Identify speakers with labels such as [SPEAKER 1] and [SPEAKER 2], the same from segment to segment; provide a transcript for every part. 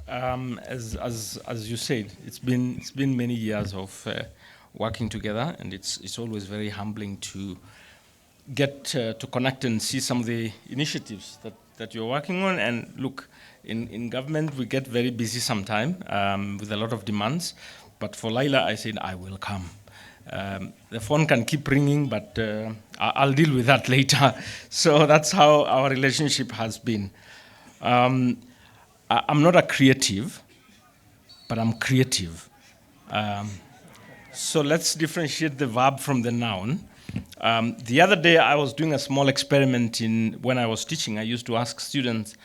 [SPEAKER 1] As you said, it's been many years of working together, and it's always very humbling to get to connect and see some of the initiatives that you're working on. And look, in government we get very busy sometime with a lot of demands, but for Laila I said I will come. The phone can keep ringing, but I'll deal with that later. So that's how our relationship has been. I'm not a creative, but I'm creative. So let's differentiate the verb from the noun. The other day I was doing a small experiment when I was teaching. I used to ask students,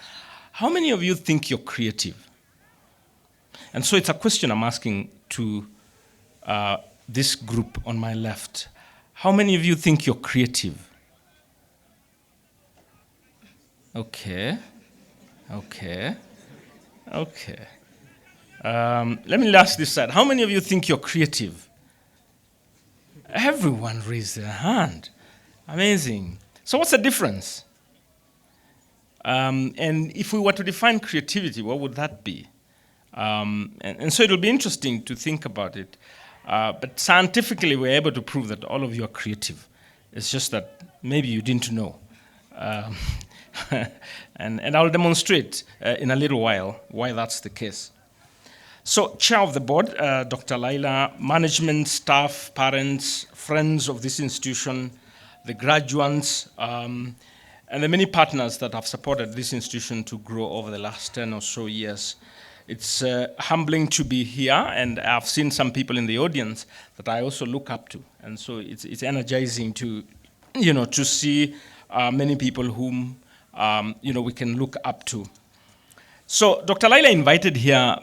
[SPEAKER 1] how many of you think you're creative? And so it's a question I'm asking to this group on my left. How many of you think you're creative? Okay. Let me ask this side. How many of you think you're creative? Everyone raised their hand. Amazing. So what's the difference? And if we were to define creativity, what would that be? And so it'll be interesting to think about it. But scientifically, we're able to prove that all of you are creative. It's just that maybe you didn't know. And I'll demonstrate in a little while why that's the case. So, chair of the board, Dr. Laila, management, staff, parents, friends of this institution, the graduates, and the many partners that have supported this institution to grow over the last 10 or so years. It's humbling to be here, and I've seen some people in the audience that I also look up to. And so it's energizing to see many people whom we can look up to. So Dr. Laila invited here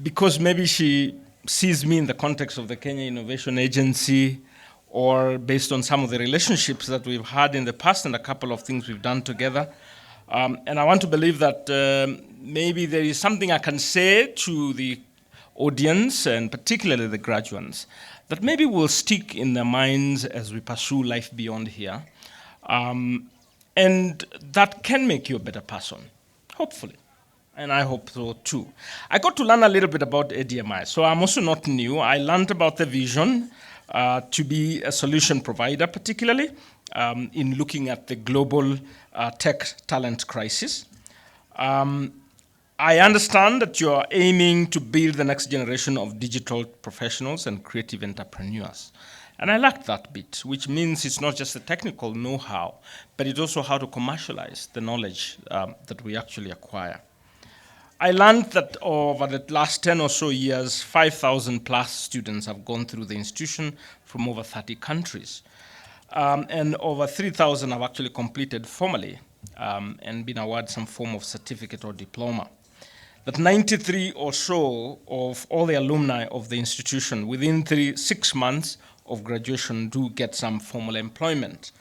[SPEAKER 1] because maybe she sees me in the context of the Kenya Innovation Agency, or based on some of the relationships that we've had in the past and a couple of things we've done together. And I want to believe that maybe there is something I can say to the audience, and particularly the graduates, that maybe will stick in their minds as we pursue life beyond here. And that can make you a better person, hopefully. And I hope so too. I got to learn a little bit about ADMI, so I'm also not new. I learned about the vision to be a solution provider, particularly in looking at the global tech talent crisis. I understand that you are aiming to build the next generation of digital professionals and creative entrepreneurs. And I like that bit, which means it's not just the technical know-how, but it's also how to commercialize the knowledge that we actually acquire. I learned that over the last 10 or so years, 5,000 plus students have gone through the institution from over 30 countries. And over 3,000 have actually completed formally and been awarded some form of certificate or diploma. That 93 or so of all the alumni of the institution within 6 months of graduation do get some formal employment.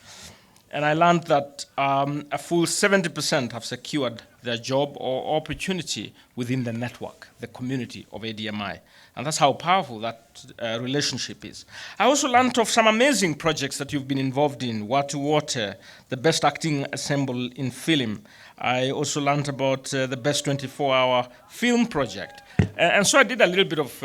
[SPEAKER 1] And I learned that a full 70% have secured their job or opportunity within the network, the community of ADMI. And that's how powerful that relationship is. I also learned of some amazing projects that you've been involved in, Water to Water, the best acting ensemble in film. I also learned about the best 24-hour film project. And so I did a little bit of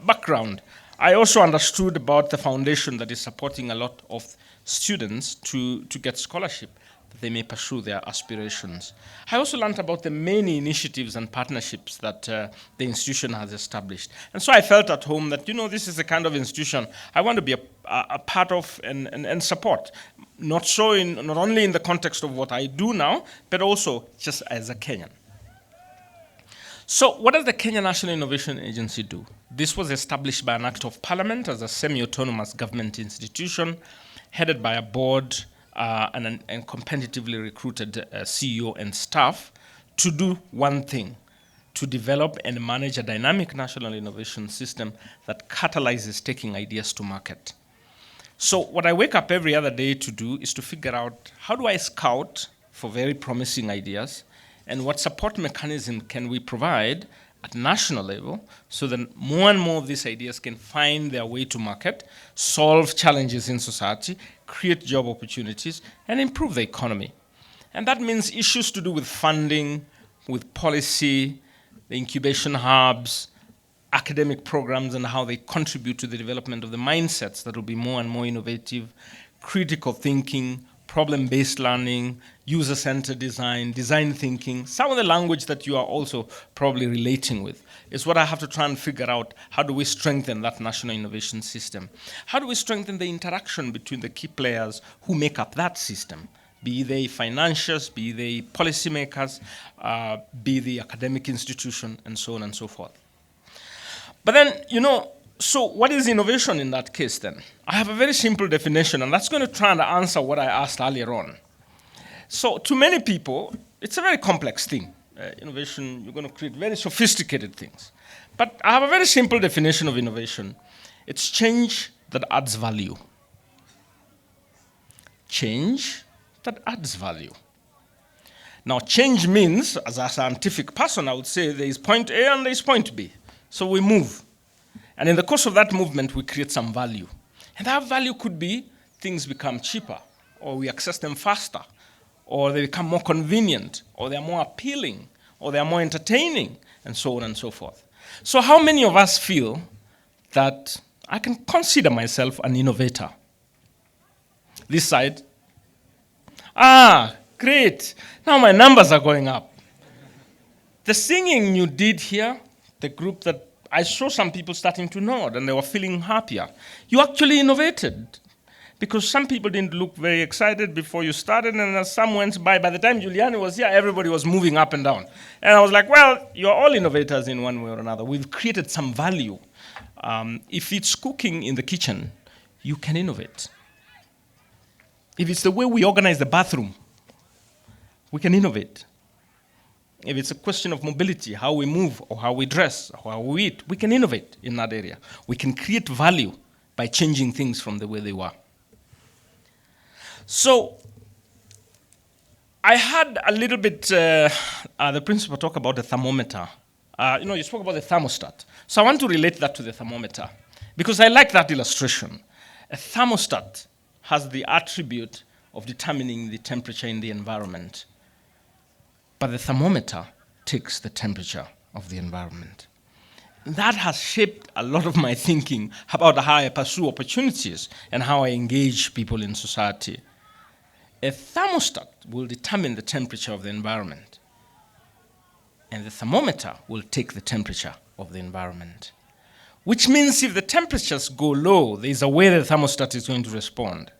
[SPEAKER 1] background. I also understood about the foundation that is supporting a lot of students to get scholarship, that they may pursue their aspirations. I also learned about the many initiatives and partnerships that the institution has established. And so I felt at home that, this is the kind of institution I want to be a part of and support. Not only in the context of what I do now, but also just as a Kenyan. So what does the Kenya National Innovation Agency do? This was established by an act of parliament as a semi-autonomous government institution headed by a board and competitively recruited CEO and staff to do one thing, to develop and manage a dynamic national innovation system that catalyzes taking ideas to market. So what I wake up every other day to do is to figure out, how do I scout for very promising ideas, and what support mechanism can we provide at national level so that more and more of these ideas can find their way to market, solve challenges in society, create job opportunities, and improve the economy. And that means issues to do with funding, with policy, the incubation hubs, academic programs and how they contribute to the development of the mindsets that will be more and more innovative, critical thinking, problem-based learning, user-centered design, design thinking, some of the language that you are also probably relating with is what I have to try and figure out. How do we strengthen that national innovation system? How do we strengthen the interaction between the key players who make up that system? Be they financiers, be they policymakers, be the academic institution, and so on and so forth. But then, so what is innovation in that case then? I have a very simple definition, and that's going to try and answer what I asked earlier on. So to many people, it's a very complex thing. Innovation, you're going to create very sophisticated things. But I have a very simple definition of innovation. It's change that adds value. Change that adds value. Now, change means, as a scientific person, I would say there is point A and there is point B. So we move. And in the course of that movement, we create some value. And that value could be things become cheaper, or we access them faster, or they become more convenient, or they're more appealing, or they're more entertaining, and so on and so forth. So how many of us feel that I can consider myself an innovator? This side. Great. Now my numbers are going up. The singing you did here, the group that I saw some people starting to nod and they were feeling happier. You actually innovated because some people didn't look very excited before you started, and as some went by the time Giuliani was here, everybody was moving up and down. And I was like, well, you're all innovators in one way or another. We've created some value. If it's cooking in the kitchen, you can innovate. If it's the way we organize the bathroom, we can innovate. If it's a question of mobility, how we move or how we dress or how we eat, we can innovate in that area. We can create value by changing things from the way they were. So I had a little bit, the principal talk about the thermometer. You spoke about the thermostat. So I want to relate that to the thermometer because I like that illustration. A thermostat has the attribute of determining the temperature in the environment. But the thermometer takes the temperature of the environment. That has shaped a lot of my thinking about how I pursue opportunities and how I engage people in society. A thermostat will determine the temperature of the environment, and the thermometer will take the temperature of the environment. Which means if the temperatures go low, there's a way the thermostat is going to respond.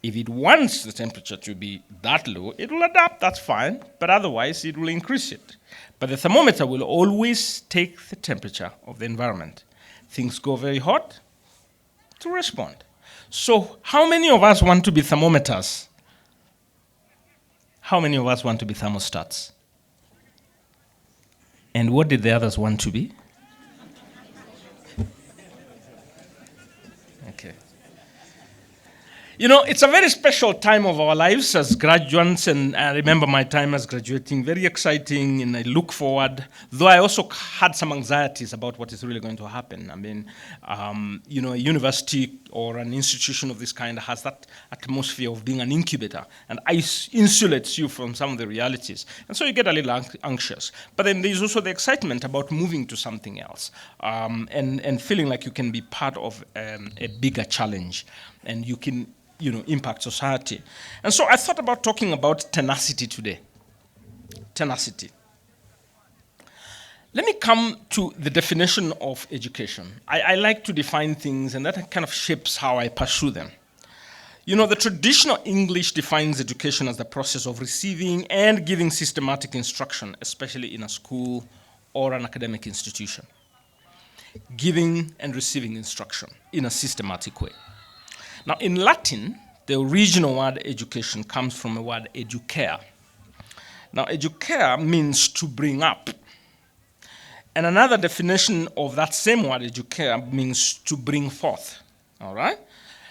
[SPEAKER 1] If it wants the temperature to be that low, it will adapt, that's fine, but otherwise it will increase it. But the thermometer will always take the temperature of the environment. Things go very hot, to respond. So how many of us want to be thermometers? How many of us want to be thermostats? And what did the others want to be? Okay. It's a very special time of our lives as graduates, and I remember my time as graduating, very exciting, and I look forward, though I also had some anxieties about what is really going to happen. I mean, a university or an institution of this kind has that atmosphere of being an incubator and insulates you from some of the realities. And so you get a little anxious. But then there's also the excitement about moving to something else and feeling like you can be part of a bigger challenge and you can impact society. And so I thought about talking about tenacity today. Tenacity. Let me come to the definition of education. I like to define things, and that kind of shapes how I pursue them. The traditional English defines education as the process of receiving and giving systematic instruction, especially in a school or an academic institution. Giving and receiving instruction in a systematic way. Now, in Latin, the original word education comes from the word educare. Now, educare means to bring up. And another definition of that same word, educare, means to bring forth. All right?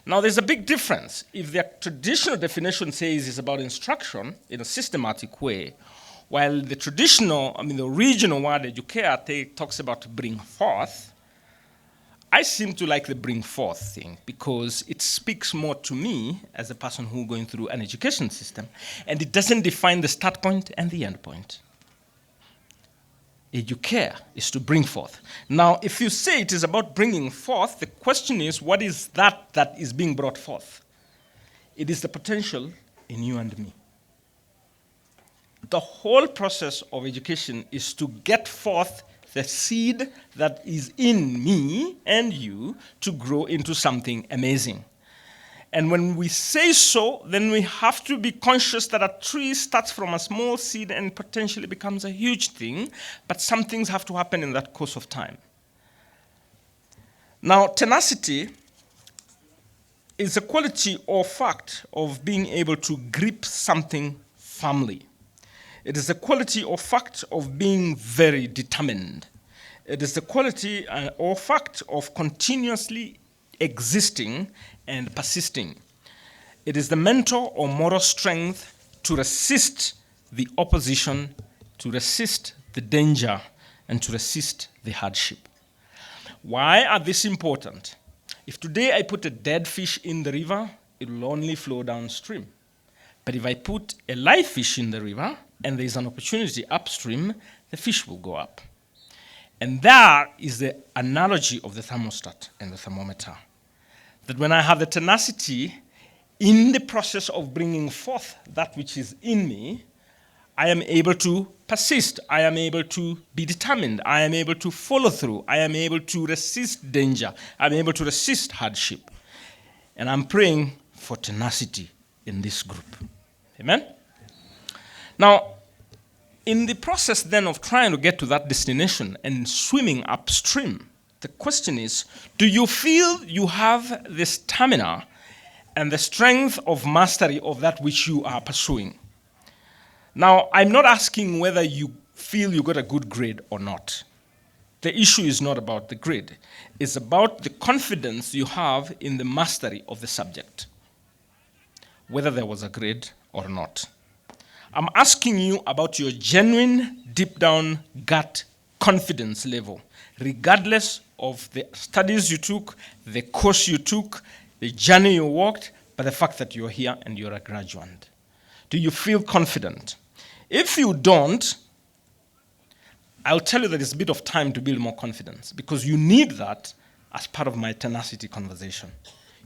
[SPEAKER 1] Now, there's a big difference. If the traditional definition says it's about instruction in a systematic way, while the original word educare talks about to bring forth, I seem to like the bring forth thing because it speaks more to me as a person who's going through an education system, and it doesn't define the start point and the end point. Educare is to bring forth. Now, if you say it is about bringing forth, the question is, what is that is being brought forth? It is the potential in you and me. The whole process of education is to get forth the seed that is in me and you to grow into something amazing. And when we say so, then we have to be conscious that a tree starts from a small seed and potentially becomes a huge thing, but some things have to happen in that course of time. Now, tenacity is a quality or fact of being able to grip something firmly. It is a quality or fact of being very determined. It is the quality or fact of continuously existing and persisting. It is the mental or moral strength to resist the opposition, to resist the danger, and to resist the hardship. Why are these important? If today I put a dead fish in the river, it will only flow downstream. But if I put a live fish in the river and there is an opportunity upstream, the fish will go up. And that is the analogy of the thermostat and the thermometer. That when I have the tenacity in the process of bringing forth that which is in me, I am able to persist. I am able to be determined. I am able to follow through. I am able to resist danger. I'm able to resist hardship. And I'm praying for tenacity in this group. Amen? Now, in the process then of trying to get to that destination and swimming upstream, the question is, do you feel you have the stamina and the strength of mastery of that which you are pursuing? Now, I'm not asking whether you feel you got a good grade or not. The issue is not about the grade. It's about the confidence you have in the mastery of the subject, whether there was a grade or not. I'm asking you about your genuine, deep down gut confidence level, regardless of the studies you took, the course you took, the journey you walked, but the fact that you're here and you're a graduate. Do you feel confident? If you don't, I'll tell you that it's a bit of time to build more confidence, because you need that as part of my tenacity conversation.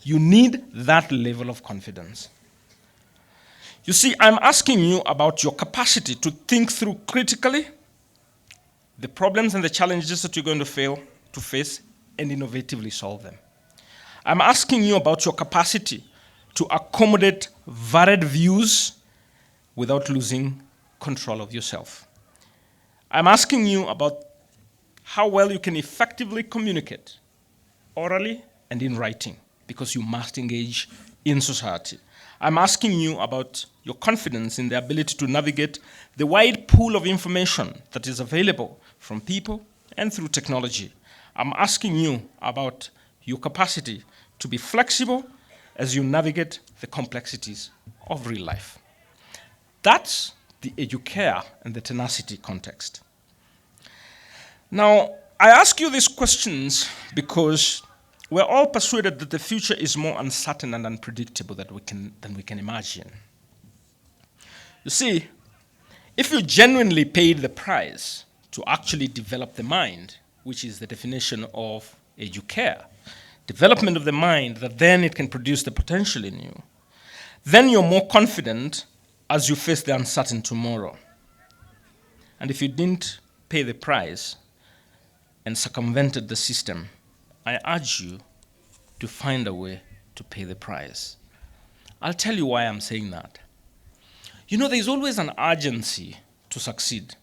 [SPEAKER 1] You need that level of confidence. You see, I'm asking you about your capacity to think through critically the problems and the challenges that you're going to face and innovatively solve them. I'm asking you about your capacity to accommodate varied views without losing control of yourself. I'm asking you about how well you can effectively communicate orally and in writing, because you must engage in society. I'm asking you about your confidence in the ability to navigate the wide pool of information that is available from people and through technology. I'm asking you about your capacity to be flexible as you navigate the complexities of real life. That's the educare and the tenacity context. Now, I ask you these questions because we're all persuaded that the future is more uncertain and unpredictable than we can imagine. You see, if you genuinely paid the price to actually develop the mind, which is the definition of educare, development of the mind, that then it can produce the potential in you, then you're more confident as you face the uncertain tomorrow. And if you didn't pay the price and circumvented the system, I urge you to find a way to pay the price. I'll tell you why I'm saying that. You know, there's always an urgency to succeed.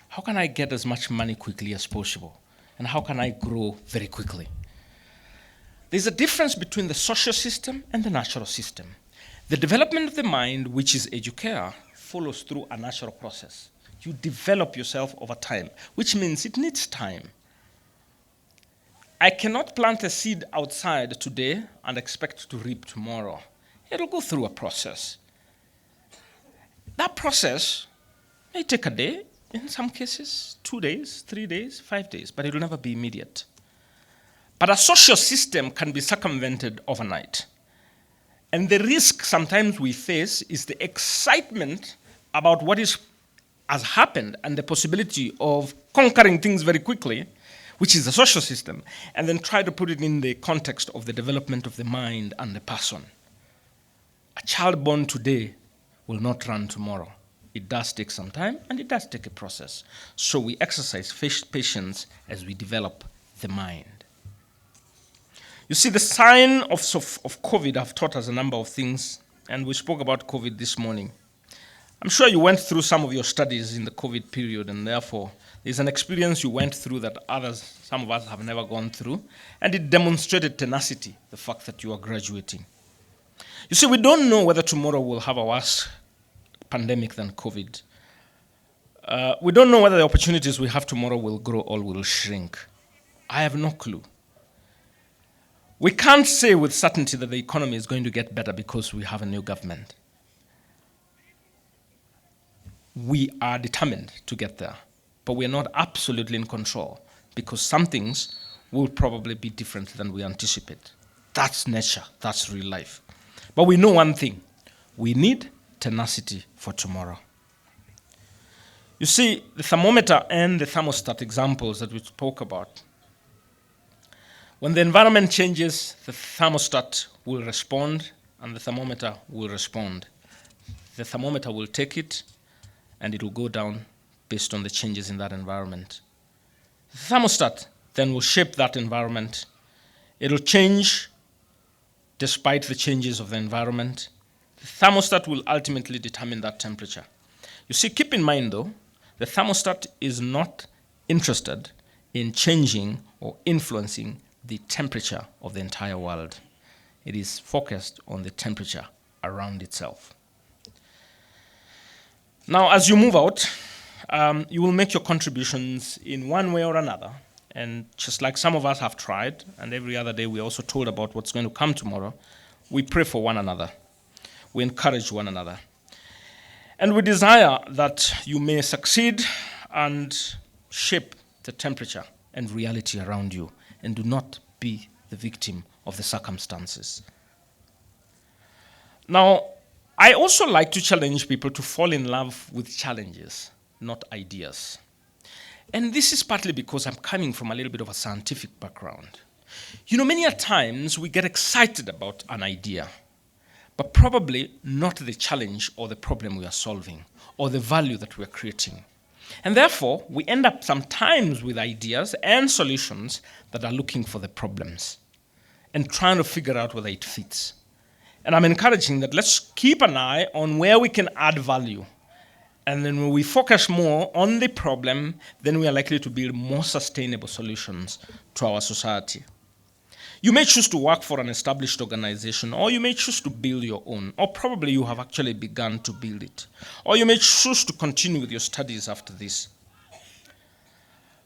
[SPEAKER 1] How can I get as much money quickly as possible? And how can I grow very quickly? There's a difference between the social system and the natural system. The development of the mind, which is educare, follows through a natural process. You develop yourself over time, which means it needs time. I cannot plant a seed outside today and expect to reap tomorrow. It'll go through a process. That process may take a day, in some cases, 2 days, 3 days, 5 days, but it will never be immediate. But a social system can be circumvented overnight. And the risk sometimes we face is the excitement about what is has happened and the possibility of conquering things very quickly, which is the social system, and then try to put it in the context of the development of the mind and the person. A child born today will not run tomorrow. It does take some time, and it does take a process. So we exercise patience as we develop the mind. You see, the sign of COVID have taught us a number of things, and we spoke about COVID this morning. I'm sure you went through some of your studies in the COVID period, and therefore there's an experience you went through that some of us have never gone through, and it demonstrated tenacity, the fact that you are graduating. You see, we don't know whether tomorrow we'll have a worse pandemic than COVID. We don't know whether the opportunities we have tomorrow will grow or will shrink. I have no clue. We can't say with certainty that the economy is going to get better because we have a new government. We are determined to get there, but we're not absolutely in control because some things will probably be different than we anticipate. That's nature, that's real life. But we know one thing, we need tenacity for tomorrow. You see, the thermometer and the thermostat examples that we spoke about, when the environment changes, the thermostat will respond and the thermometer will respond. The thermometer will take it and it will go down based on the changes in that environment. The thermostat then will shape that environment. It will change despite the changes of the environment. The thermostat will ultimately determine that temperature. You see, keep in mind though, the thermostat is not interested in changing or influencing the temperature of the entire world. It is focused on the temperature around itself. Now, as you move out, you will make your contributions in one way or another. And just like some of us have tried, and every other day we're also told about what's going to come tomorrow, we pray for one another. We encourage one another. And we desire that you may succeed and shape the temperature and reality around you, and do not be the victim of the circumstances. Now, I also like to challenge people to fall in love with challenges, not ideas. And this is partly because I'm coming from a little bit of a scientific background. You know, many a times we get excited about an idea, but probably not the challenge or the problem we are solving, or the value that we're creating. And therefore, we end up sometimes with ideas and solutions that are looking for the problems and trying to figure out whether it fits. And I'm encouraging that let's keep an eye on where we can add value. And then when we focus more on the problem, then we are likely to build more sustainable solutions to our society. You may choose to work for an established organization, or you may choose to build your own, or probably you have actually begun to build it. Or you may choose to continue with your studies after this.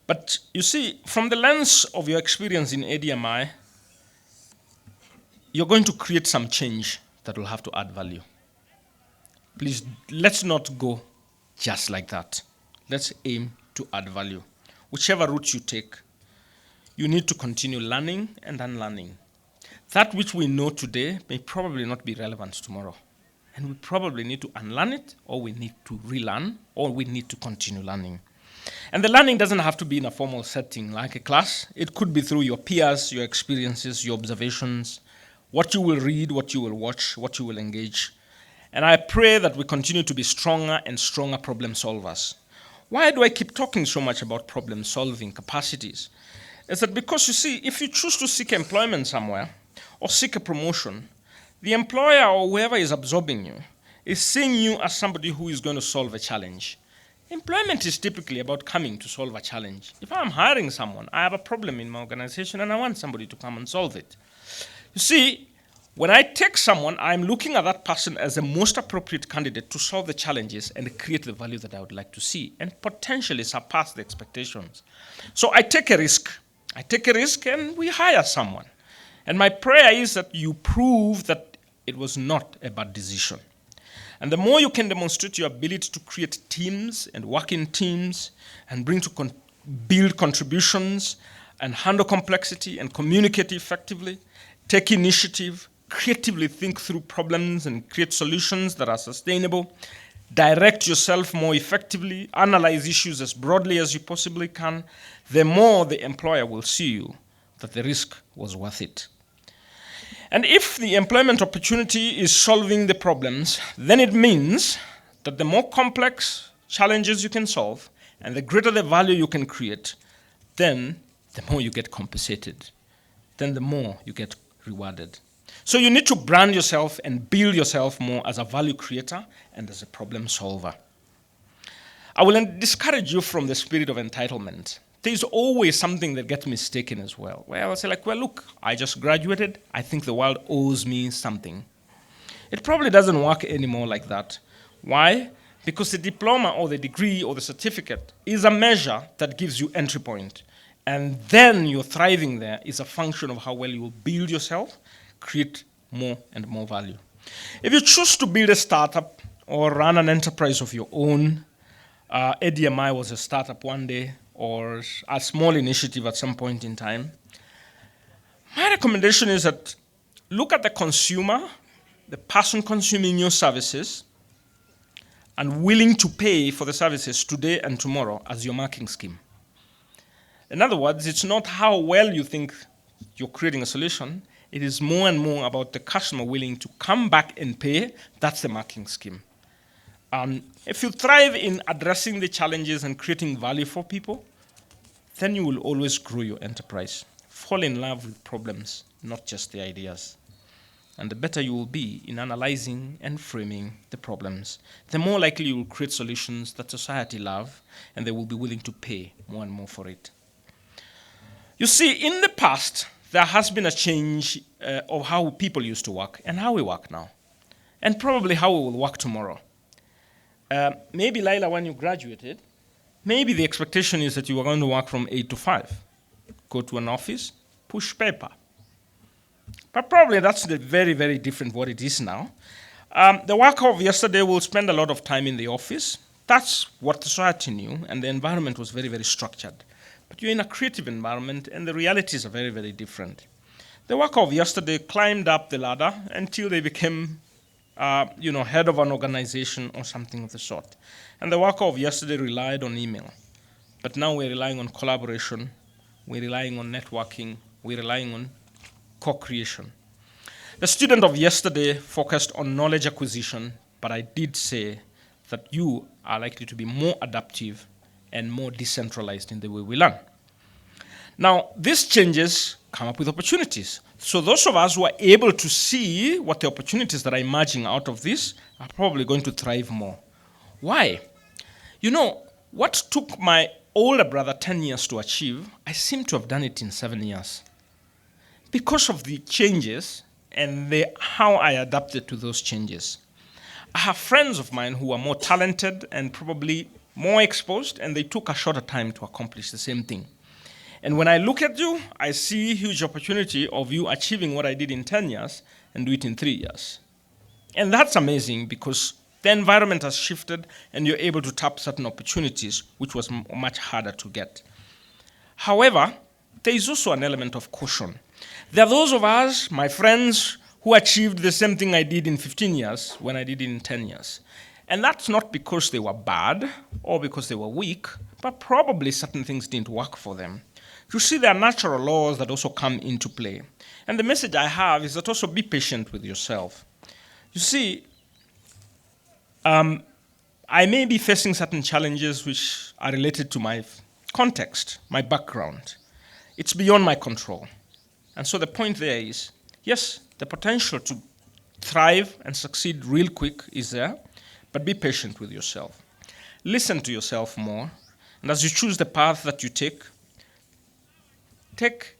[SPEAKER 1] But you see, from the lens of your experience in ADMI, you're going to create some change that will have to add value. Please, let's not go just like that. Let's aim to add value. Whichever route you take, you need to continue learning and unlearning. That which we know today may probably not be relevant tomorrow. And we probably need to unlearn it, or we need to relearn, or we need to continue learning. And the learning doesn't have to be in a formal setting like a class. It could be through your peers, your experiences, your observations, what you will read, what you will watch, what you will engage. And I pray that we continue to be stronger and stronger problem solvers. Why do I keep talking so much about problem solving capacities? Is that because, you see, if you choose to seek employment somewhere or seek a promotion, the employer or whoever is absorbing you is seeing you as somebody who is going to solve a challenge. Employment is typically about coming to solve a challenge. If I'm hiring someone, I have a problem in my organization and I want somebody to come and solve it. You see, when I take someone, I'm looking at that person as the most appropriate candidate to solve the challenges and create the value that I would like to see and potentially surpass the expectations. So I take a risk. And we hire someone. And my prayer is that you prove that it was not a bad decision. And the more you can demonstrate your ability to create teams and work in teams and build contributions and handle complexity and communicate effectively, take initiative, creatively think through problems and create solutions that are sustainable, direct yourself more effectively, analyze issues as broadly as you possibly can, the more the employer will see you that the risk was worth it. And if the employment opportunity is solving the problems, then it means that the more complex challenges you can solve and the greater the value you can create, then the more you get compensated, then the more you get rewarded. So you need to brand yourself and build yourself more as a value creator and as a problem solver. I will discourage you from the spirit of entitlement. There's always something that gets mistaken as well. Well, I'll say like, well, look, I just graduated. I think the world owes me something. It probably doesn't work anymore like that. Why? Because the diploma or the degree or the certificate is a measure that gives you entry point. And then your thriving there is a function of how well you will build yourself, create more and more value. If you choose to build a startup or run an enterprise of your own, ADMI was a startup one day or a small initiative at some point in time, my recommendation is that look at the consumer, the person consuming your services, and willing to pay for the services today and tomorrow as your marketing scheme. In other words, it's not how well you think you're creating a solution. It is more and more about the customer willing to come back and pay. That's the marketing scheme. If you thrive in addressing the challenges and creating value for people, then you will always grow your enterprise. Fall in love with problems, not just the ideas. And the better you will be in analyzing and framing the problems, the more likely you will create solutions that society love, and they will be willing to pay more and more for it. You see, in the past, there has been a change of how people used to work and how we work now, and probably how we will work tomorrow. Maybe, Laila, when you graduated, maybe the expectation is that you are going to work from 8 to 5, go to an office, push paper. But probably that's very, very different what it is now. The worker of yesterday will spend a lot of time in the office. That's what the society knew, and the environment was very, very structured. But you're in a creative environment, and the realities are very, very different. The worker of yesterday climbed up the ladder until they became head of an organization or something of the sort. And the worker of yesterday relied on email. But now we're relying on collaboration, we're relying on networking, we're relying on co-creation. The student of yesterday focused on knowledge acquisition, but I did say that you are likely to be more adaptive and more decentralized in the way we learn. Now, these changes come up with opportunities. So those of us who are able to see what the opportunities that are emerging out of this are probably going to thrive more. Why? You know, what took my older brother 10 years to achieve, I seem to have done it in 7 years. Because of the changes and how I adapted to those changes. I have friends of mine who are more talented and probably more exposed, and they took a shorter time to accomplish the same thing. And when I look at you, I see a huge opportunity of you achieving what I did in 10 years and do it in 3 years. And that's amazing because the environment has shifted and you're able to tap certain opportunities, which was much harder to get. However, there is also an element of caution. There are those of us, my friends, who achieved the same thing I did in 15 years when I did it in 10 years. And that's not because they were bad or because they were weak, but probably certain things didn't work for them. You see, there are natural laws that also come into play. And the message I have is that also be patient with yourself. You see, I may be facing certain challenges which are related to my context, my background. It's beyond my control. And so the point there is, yes, the potential to thrive and succeed real quick is there, but be patient with yourself. Listen to yourself more, and as you choose the path that you take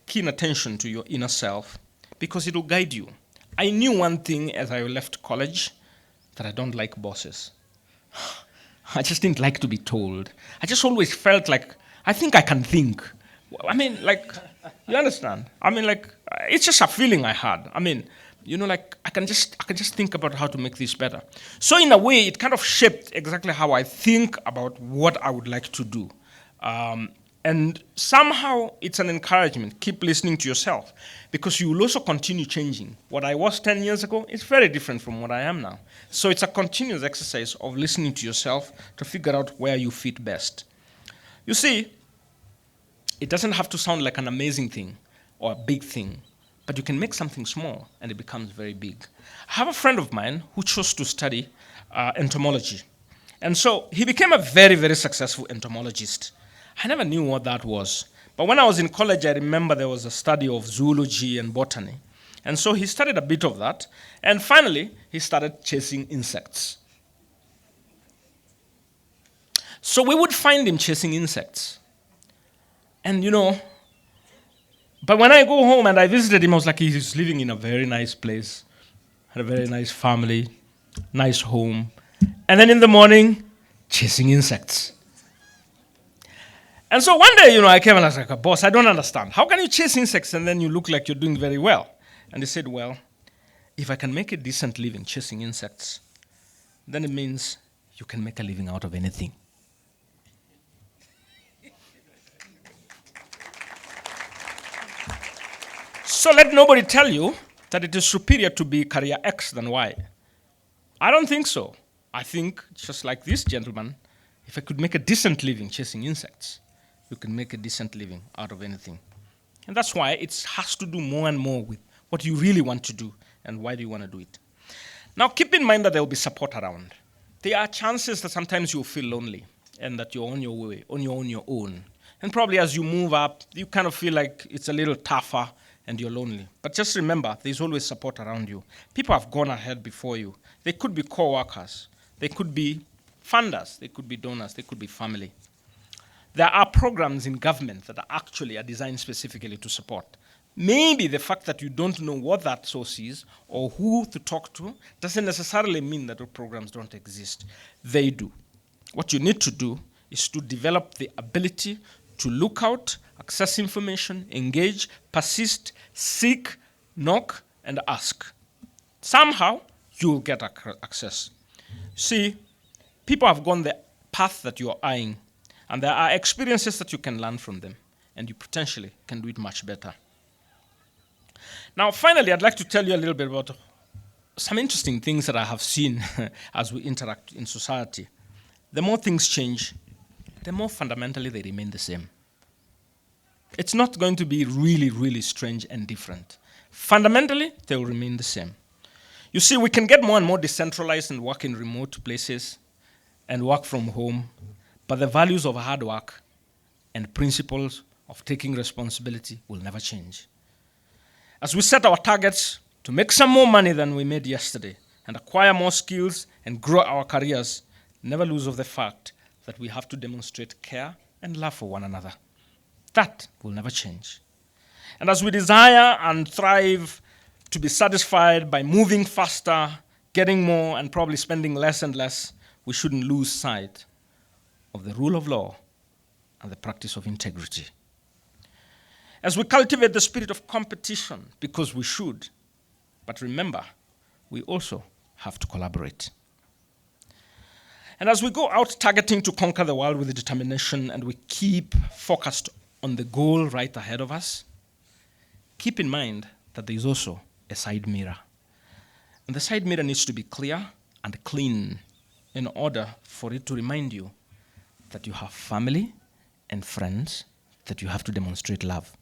[SPEAKER 1] keen attention to your inner self, because it will guide you. I knew one thing as I left college, that I don't like bosses. I just didn't like to be told. I just always felt like, I think I can think. I mean, like, you understand? I mean, like, it's just a feeling I had. I mean, you know, like, I can just think about how to make this better. So in a way, it kind of shaped exactly how I think about what I would like to do. And somehow it's an encouragement. Keep listening to yourself because you will also continue changing. What I was 10 years ago is very different from what I am now. So it's a continuous exercise of listening to yourself to figure out where you fit best. You see, it doesn't have to sound like an amazing thing or a big thing, but you can make something small and it becomes very big. I have a friend of mine who chose to study entomology. And so he became a very, very successful entomologist. I never knew what that was. But when I was in college, I remember there was a study of zoology and botany. And so he studied a bit of that. And finally, he started chasing insects. So we would find him chasing insects. And but when I go home and I visited him, I was like, he's living in a very nice place, had a very nice family, nice home. And then in the morning, chasing insects. And so one day, I came and I was like, boss, I don't understand. How can you chase insects and then you look like you're doing very well? And he said, well, if I can make a decent living chasing insects, then it means you can make a living out of anything. So let nobody tell you that it is superior to be career X than Y. I don't think so. I think, just like this gentleman, if I could make a decent living chasing insects, you can make a decent living out of anything. And that's why it has to do more and more with what you really want to do and why do you want to do it. Now, keep in mind that there will be support around. There are chances that sometimes you'll feel lonely and that you're on your way, on your own. And probably as you move up, you kind of feel like it's a little tougher and you're lonely. But just remember, there's always support around you. People have gone ahead before you. They could be co-workers. They could be funders. They could be donors. They could be family. There are programs in government that are designed specifically to support. Maybe the fact that you don't know what that source is or who to talk to doesn't necessarily mean that the programs don't exist. They do. What you need to do is to develop the ability to look out, access information, engage, persist, seek, knock, and ask. Somehow, you'll get access. See, people have gone the path that you're eyeing, and there are experiences that you can learn from them, and you potentially can do it much better. Now, finally, I'd like to tell you a little bit about some interesting things that I have seen as we interact in society. The more things change, the more fundamentally they remain the same. It's not going to be really, really strange and different. Fundamentally, they will remain the same. You see, we can get more and more decentralized and work in remote places and work from home, but the values of hard work and principles of taking responsibility will never change. As we set our targets to make some more money than we made yesterday and acquire more skills and grow our careers, never lose of the fact that we have to demonstrate care and love for one another. That will never change. And as we desire and thrive to be satisfied by moving faster, getting more, and probably spending less and less, we shouldn't lose sight of the rule of law and the practice of integrity. As we cultivate the spirit of competition, because we should, but remember, we also have to collaborate. And as we go out targeting to conquer the world with determination and we keep focused on the goal right ahead of us, keep in mind that there is also a side mirror. And the side mirror needs to be clear and clean in order for it to remind you that you have family and friends that you have to demonstrate love.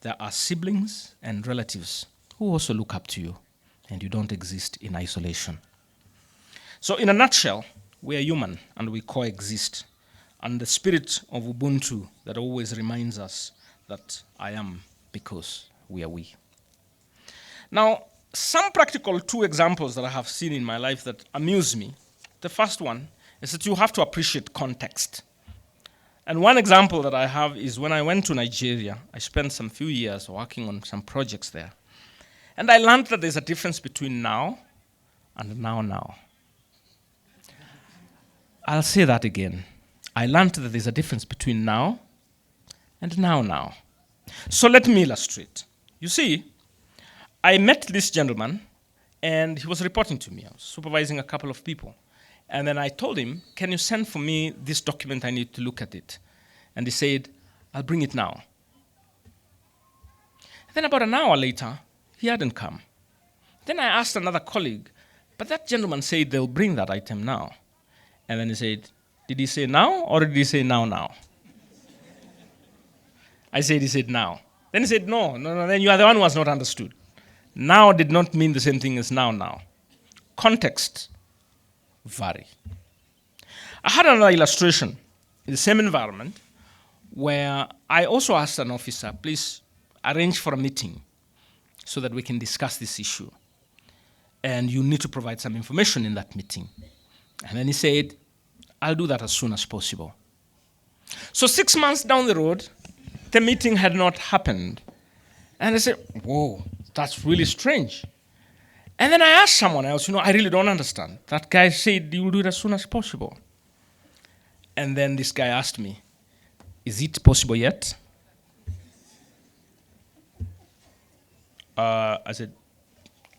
[SPEAKER 1] There are siblings and relatives who also look up to you, and you don't exist in isolation. So in a nutshell, we are human and we coexist. And the spirit of Ubuntu that always reminds us that I am because we are we. Now, some practical two examples that I have seen in my life that amuse me. The first one is that you have to appreciate context. And one example that I have is when I went to Nigeria, I spent some few years working on some projects there. And I learned that there's a difference between now and now. I'll say that again. I learned that there's a difference between now and now. So let me illustrate. You see, I met this gentleman, and he was reporting to me. I was supervising a couple of people. And then I told him, can you send for me this document? I need to look at it. And he said, I'll bring it now. Then about an hour later, he hadn't come. Then I asked another colleague, but that gentleman said they'll bring that item now. And then he said, did he say now or did he say now? I said, he said now. Then he said, no, then you are the one who has not understood. Now did not mean the same thing as now. Context vary. I had another illustration in the same environment where I also asked an officer, please arrange for a meeting so that we can discuss this issue. And you need to provide some information in that meeting. And then he said, I'll do that as soon as possible. So 6 months down the road, the meeting had not happened. And I said, whoa, that's really strange. And then I asked someone else, I really don't understand. That guy said, you'll do it as soon as possible. And then this guy asked me, is it possible yet? I said,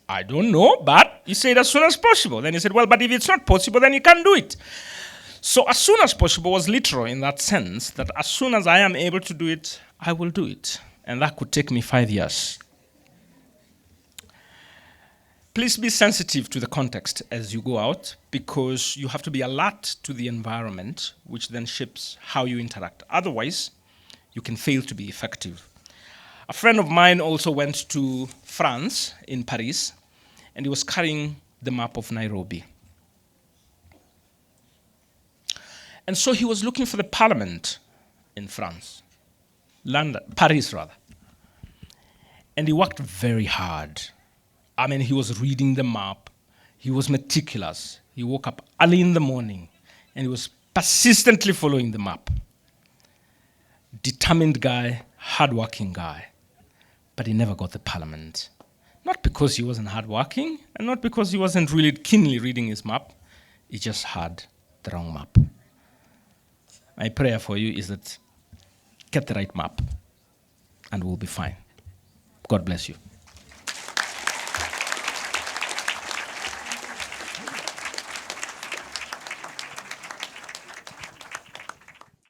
[SPEAKER 1] I don't know, but he said as soon as possible. Then he said, well, but if it's not possible, then you can't do it. So as soon as possible was literal in that sense, that as soon as I am able to do it, I will do it. And that could take me 5 years. Please be sensitive to the context as you go out, because you have to be alert to the environment, which then shapes how you interact. Otherwise, you can fail to be effective. A friend of mine also went to France, in Paris, and he was carrying the map of Nairobi. And so he was looking for the parliament in France, Paris rather. And he worked very hard. I mean, he was reading the map. He was meticulous. He woke up early in the morning, and he was persistently following the map. Determined guy, hardworking guy. But he never got the parliament. Not because he wasn't hardworking, and not because he wasn't really keenly reading his map. He just had the wrong map. My prayer for you is that get the right map, and we'll be fine. God bless you.